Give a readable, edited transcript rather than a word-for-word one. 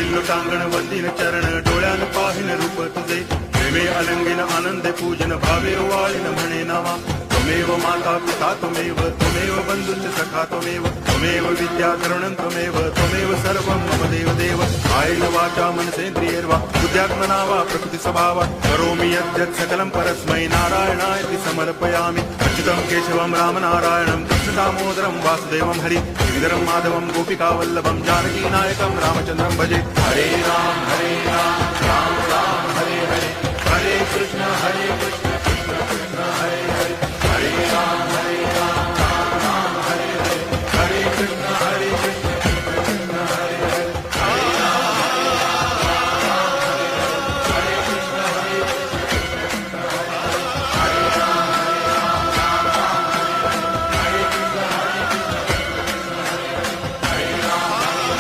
वडिल लोटांगण वंदिन चरण डोळ्यान पाहिन रूप तुझे प्रेमे अलंगिन आनंदे पूजन भावे वाळीन म्हणे नावा त्वमेव माता पिता त्वमेव त्वमेव बंधुश्च सखा त्वमेव त्वमेव विद्या करुणं त्वमेव सर्वं मम देव देव कायेन वाचा मनसेन्द्रियैर्वा बुद्ध्यात्मना वा प्रकृति स्वभावात् करोमि यद्यत् सकलं परस्मै नारायणायति समर्पयामि अच्युतं केशवं रामनारायणं कृष्णदामोदरं वासुदेवं हरि गिरिधरं माधवं गोपिकावल्लभं जानकीनायकं रामचन्द्रं भजे हरे राम राम राम हरे हरे हरे कृष्ण